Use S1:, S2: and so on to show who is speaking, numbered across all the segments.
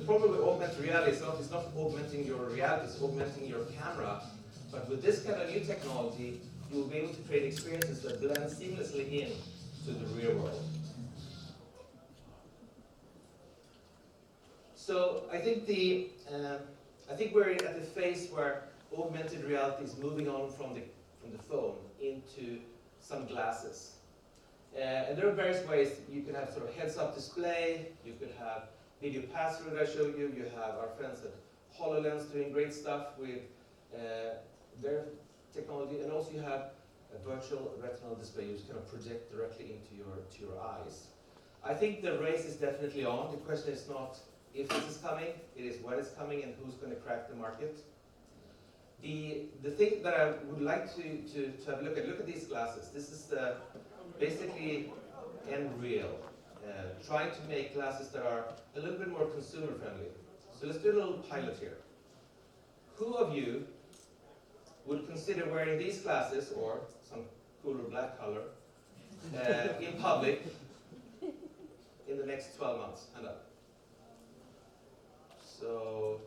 S1: problem with augmented reality is it's not augmenting your reality, it's augmenting your camera. But with this kind of new technology, you will be able to create experiences that blend seamlessly in to the real world. So I think we're at the phase where augmented reality is moving on from the phone into some glasses. And there are various ways. You can have sort of heads-up display, you could have video pass-through that I showed you, you have our friends at HoloLens doing great stuff with their technology, and also you have a virtual retinal display you kind of project directly into your eyes. I think the race is definitely on. The question is not if this is coming, it is when it's coming and who's going to crack the market. The thing that I would like to have a look at these glasses. This is basically Unreal, trying to make glasses that are a little bit more consumer friendly. So let's do a little pilot here. Who of you would consider wearing these glasses or some cooler black color in public in the next 12 months? Hand up. So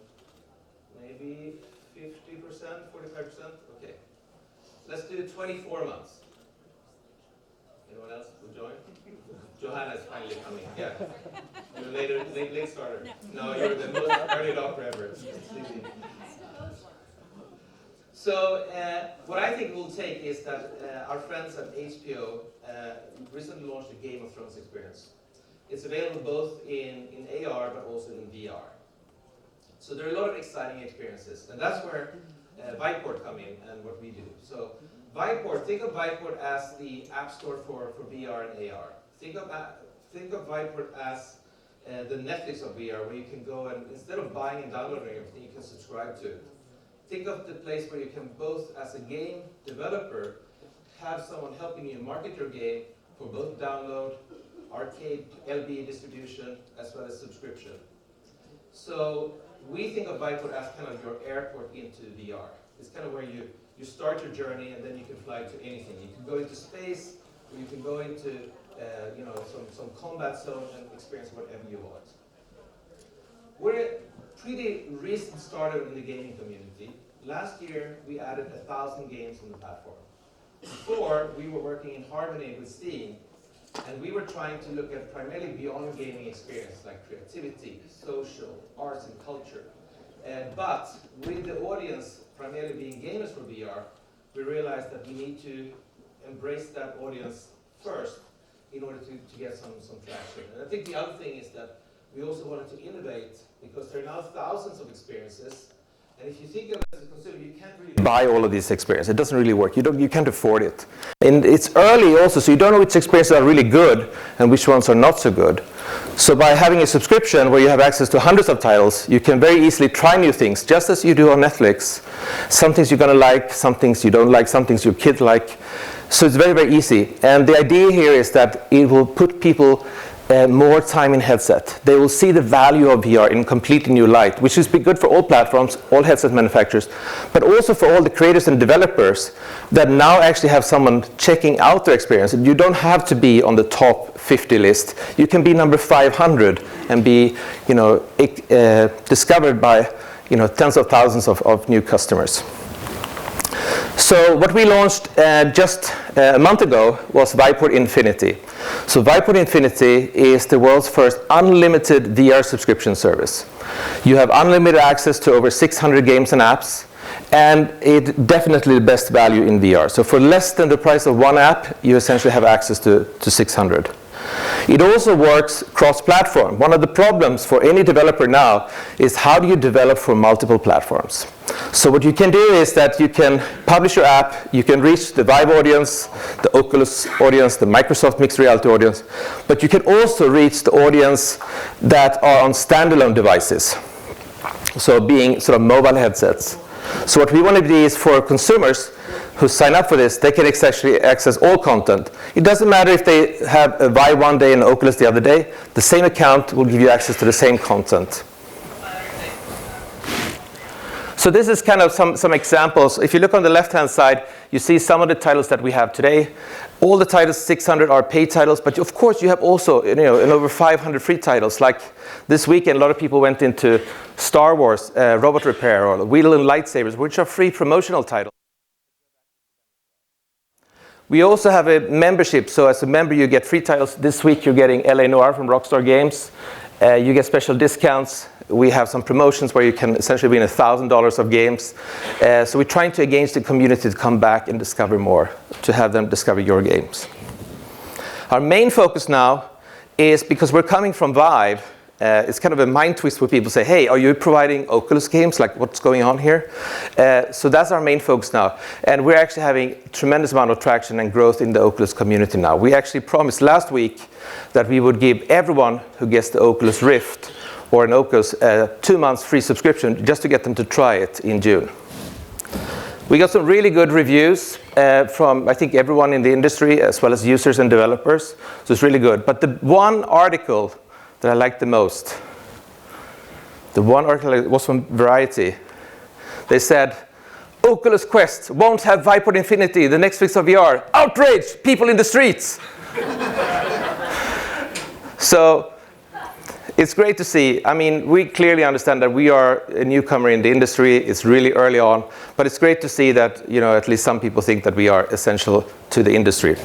S1: maybe 50%, 45%? Okay. Let's do 24 months. Anyone else will join? Johanna is finally coming. Yeah. You're late starter. No, you're the most early adopter ever. So what I think will take is that our friends at HBO recently launched a Game of Thrones experience. It's available both in AR but also in VR. So there are a lot of exciting experiences, and that's where Viport come in and what we do. So Viport, think of Viport as the app store for VR and AR. Think of Viport as the Netflix of VR, where you can go and instead of buying and downloading everything, you can subscribe to it. Think of the place where you can both, as a game developer, have someone helping you market your game for both download, arcade, LB distribution, as well as subscription. So we think of Viport as kind of your airport into VR. It's kind of where you start your journey and then you can fly to anything. You can go into space, or you can go into some combat zone and experience whatever you want. We're a pretty recent startup in the gaming community. Last year, we added 1,000 games on the platform. Before, we were working in harmony with Steam, and we were trying to look at primarily beyond gaming experience, like creativity, social, arts, and culture. But with the audience primarily being gamers for VR, we realized that we need to embrace that audience first in order to get some traction. And I think the other thing is that we also wanted to innovate, because there are now thousands of experiences. And if you think of it as a consumer, you can't really buy all of these experiences. It doesn't really work. You can't afford it. And it's early also, so you don't know which experiences are really good and which ones are not so good. So by having a subscription where you have access to hundreds of titles, you can very easily try new things, just as you do on Netflix. Some things you're going to like, some things you don't like, some things your kids like. So it's very, very easy. And the idea here is that it will put people more time in headset. They will see the value of VR in a completely new light, which is good for all platforms, all headset manufacturers, but also for all the creators and developers that now actually have someone checking out their experience. You don't have to be on the top 50 list. You can be number 500 and be, discovered by, tens of thousands of new customers. So what we launched just a month ago was Viport Infinity. So Viport Infinity is the world's first unlimited VR subscription service. You have unlimited access to over 600 games and apps, and it's definitely the best value in VR. So for less than the price of one app, you essentially have access to 600. It also works cross-platform. One of the problems for any developer now is how do you develop for multiple platforms? So what you can do is that you can publish your app, you can reach the Vive audience, the Oculus audience, the Microsoft mixed reality audience, but you can also reach the audience that are on standalone devices, so being sort of mobile headsets. So what we want to do is for consumers who sign up for this, they can actually access all content. It doesn't matter if they have a Vive one day and an Oculus the other day, the same account will give you access to the same content. So this is kind of some examples. If you look on the left-hand side, you see some of the titles that we have today. All the titles, 600, are paid titles, but of course you have also, in over 500 free titles. Like this weekend, a lot of people went into Star Wars, Robot Repair, or Wheel and Lightsabers, which are free promotional titles. We also have a membership, so as a member you get free titles. This week you're getting LA Noire from Rockstar Games. You get special discounts. We have some promotions where you can essentially win $1,000 of games. So we're trying to engage the community to come back and discover more, to have them discover your games. Our main focus now is, because we're coming from Vive, it's kind of a mind twist where people say, hey, are you providing Oculus games? Like, what's going on here? So that's our main focus now. And we're actually having a tremendous amount of traction and growth in the Oculus community now. We actually promised last week that we would give everyone who gets the Oculus Rift or an Oculus 2 months free subscription just to get them to try it in June. We got some really good reviews from, I think, everyone in the industry, as well as users and developers. So it's really good. But the one article that I liked the most, was from Variety. They said, Oculus Quest won't have Viewport Infinity, the next fix of VR. Outrage! People in the streets! So it's great to see. I mean, we clearly understand that we are a newcomer in the industry. It's really early on. But it's great to see that, at least some people think that we are essential to the industry.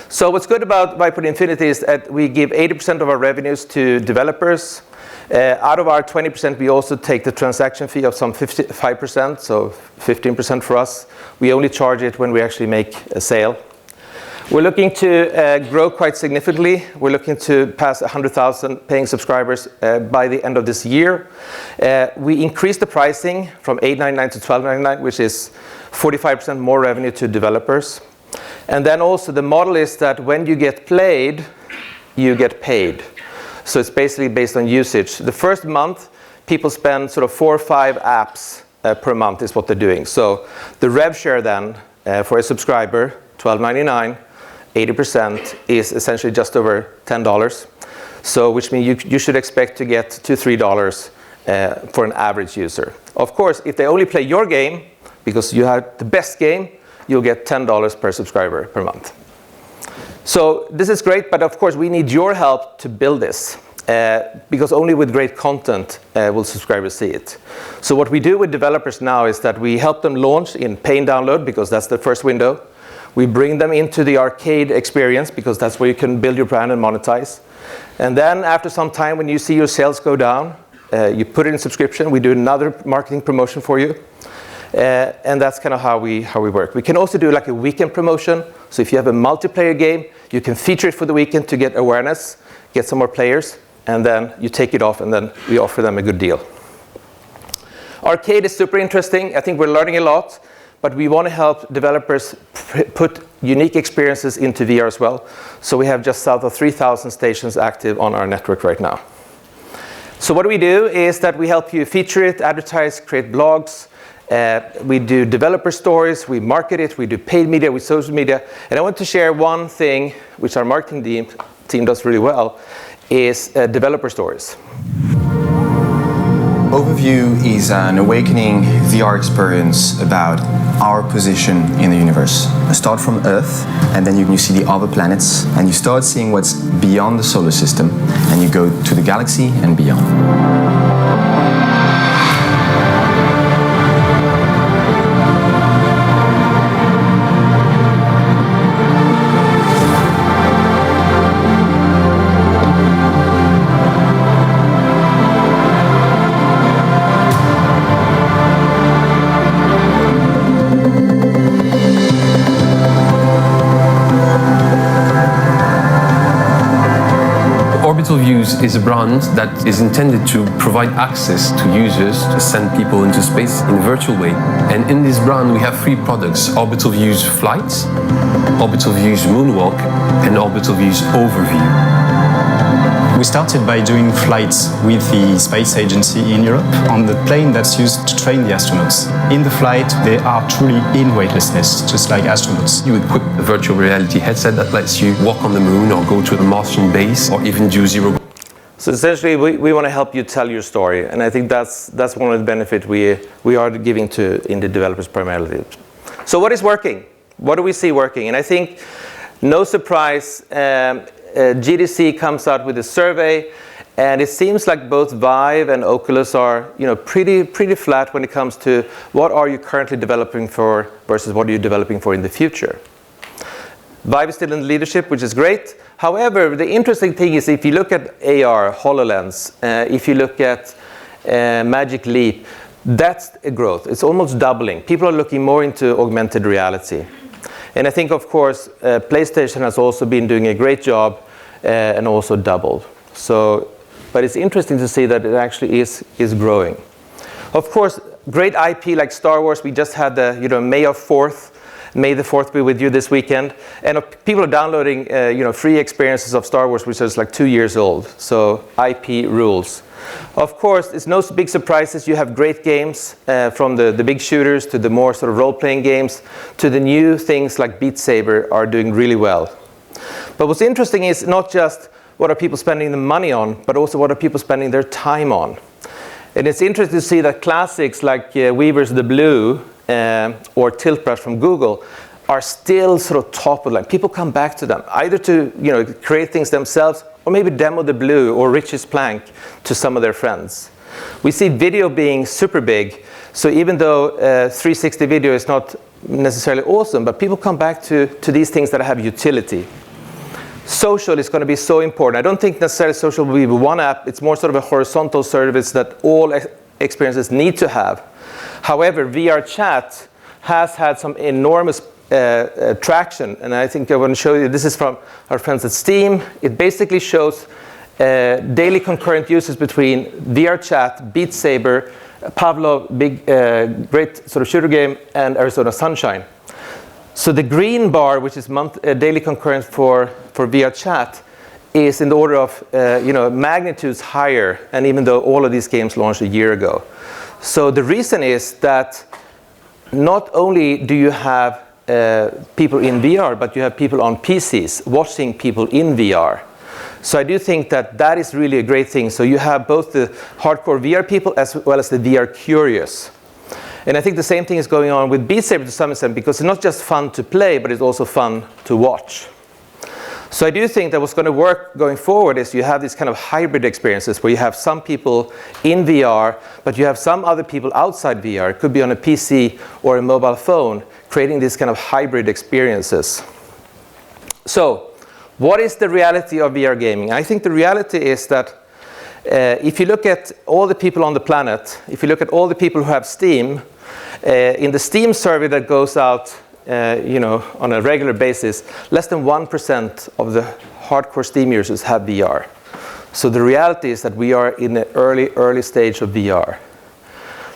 S1: So what's good about Viewport Infinity is that we give 80% of our revenues to developers. Out of our 20%, we also take the transaction fee of some 5%, so 15% for us. We only charge it when we actually make a sale. We're looking to grow quite significantly. We're looking to pass 100,000 paying subscribers by the end of this year. We increased the pricing from $8.99 to $12.99, which is 45% more revenue to developers. And then also the model is that when you get played, you get paid. So it's basically based on usage. The first month, people spend sort of 4 or 5 apps per month is what they're doing. So the rev share then for a subscriber, $12.99, 80% is essentially just over $10. So which means you should expect to get $2 to $3 for an average user. Of course, if they only play your game, because you have the best game, you'll get $10 per subscriber per month. So this is great, but of course we need your help to build this, because only with great content will subscribers see it. So what we do with developers now is that we help them launch in pay and download, because that's the first window. We bring them into the arcade experience, because that's where you can build your brand and monetize. And then after some time, when you see your sales go down, you put it in subscription. We do another marketing promotion for you. And that's kind of how we work. We can also do like a weekend promotion. So if you have a multiplayer game, you can feature it for the weekend to get awareness, get some more players, and then you take it off, and then we offer them a good deal. Arcade is super interesting. I think we're learning a lot, but we want to help developers put unique experiences into VR as well. So we have just south of 3,000 stations active on our network right now. So what we do is that we help you feature it, advertise, create blogs. We do developer stories, we market it, we do paid media, we social media. And I want to share one thing which our marketing team does really well, is developer stories.
S2: Overview is an awakening VR experience about our position in the universe. You start from Earth, and then you see the other planets, and you start seeing what's beyond the solar system, and you go to the galaxy and beyond.
S3: Orbital Views is a brand that is intended to provide access to users to send people into space in a virtual way. And in this brand, we have 3 products: Orbital Views Flights, Orbital Views Moonwalk, and Orbital Views Overview.
S4: We started by doing flights with the space agency in Europe on the plane that's used to train the astronauts. In the flight, they are truly in weightlessness, just like astronauts.
S3: You equip a virtual reality headset that lets you walk on the moon or go to a Martian base or even do zero.
S1: So essentially, we want to help you tell your story. And I think that's one of the benefits we are giving to indie developers primarily. So what is working? What do we see working? And I think, no surprise, GDC comes out with a survey, and it seems like both Vive and Oculus are, pretty flat when it comes to what are you currently developing for versus what are you developing for in the future. Vive is still in leadership, which is great. However, the interesting thing is if you look at AR, HoloLens, if you look at Magic Leap, that's a growth. It's almost doubling. People are looking more into augmented reality. And I think, of course, PlayStation has also been doing a great job and also doubled. So, but it's interesting to see that it actually is growing. Of course, great IP like Star Wars. We just had the, May the 4th be with you this weekend. And people are downloading, free experiences of Star Wars, which is like 2 years old. So IP rules. Of course, it's no big surprises. You have great games from the big shooters to the more sort of role-playing games to the new things like Beat Saber are doing really well. But what's interesting is not just what are people spending the money on, but also what are people spending their time on. And it's interesting to see that classics like Weaver's The Blue or Tilt Brush from Google are still sort of top of the line. People come back to them, either to create things themselves or maybe demo The Blue or Rich's Plank to some of their friends. We see video being super big, so even though 360 video is not necessarily awesome, but people come back to these things that have utility. Social is going to be so important. I don't think necessarily social will be one app. It's more sort of a horizontal service that all experiences need to have. However, VR chat has had some enormous traction, and I think I want to show you, this is from our friends at Steam. It basically shows daily concurrent uses between VR chat, Beat Saber, Pavlov, great sort of shooter game, and Arizona Sunshine. So the green bar, which is daily concurrent for VR chat, is in the order of magnitudes higher, and even though all of these games launched a year ago. So the reason is that not only do you have people in VR, but you have people on PCs watching people in VR. So I do think that is really a great thing. So you have both the hardcore VR people as well as the VR curious. And I think the same thing is going on with Beat Saber to some extent, because it's not just fun to play, but it's also fun to watch. So I do think that what's going to work going forward is you have these kind of hybrid experiences where you have some people in VR, but you have some other people outside VR. It could be on a PC or a mobile phone, creating these kind of hybrid experiences. So what is the reality of VR gaming? I think the reality is that if you look at all the people on the planet, if you look at all the people who have Steam, in the Steam survey that goes out on a regular basis, less than 1% of the hardcore Steam users have VR. So the reality is that we are in the early stage of VR.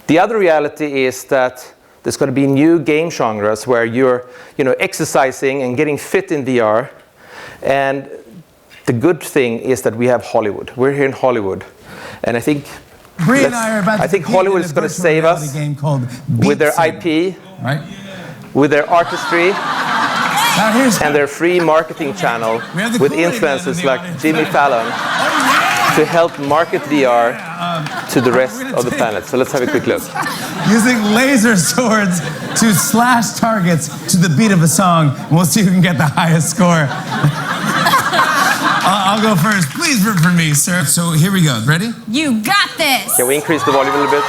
S1: The other reality is that there's going to be new game genres where you're exercising and getting fit in VR. And the good thing is that we have Hollywood. We're here in Hollywood. And I think Hollywood is going to save us with their IP,
S5: right?
S1: With their artistry, and their free marketing channel with influencers like Jimmy Fallon to help market VR to the rest of the planet. So let's have a quick look.
S5: Using laser swords to slash targets to the beat of a song. We'll see who can get the highest score. I'll go first. Please root for me, sir. So here we go. Ready?
S6: You got this.
S1: Can we increase the volume a little bit?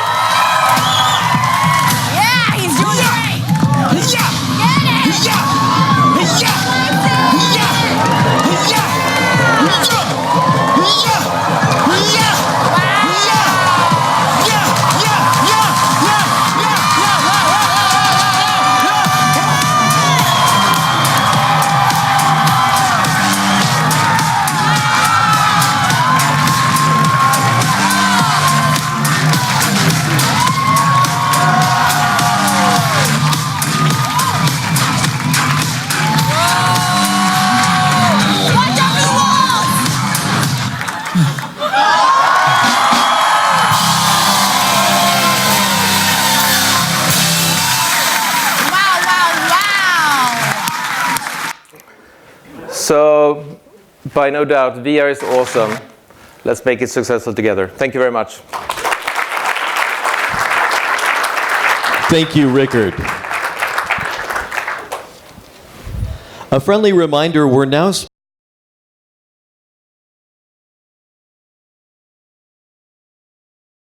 S6: Yeah, he's doing great.
S5: Yeah.
S6: Get it.
S5: Yeah. Yeah.
S1: So, by no doubt, VR is awesome. Let's make it successful together. Thank you very much.
S7: Thank you, Rickard. A friendly reminder, we're now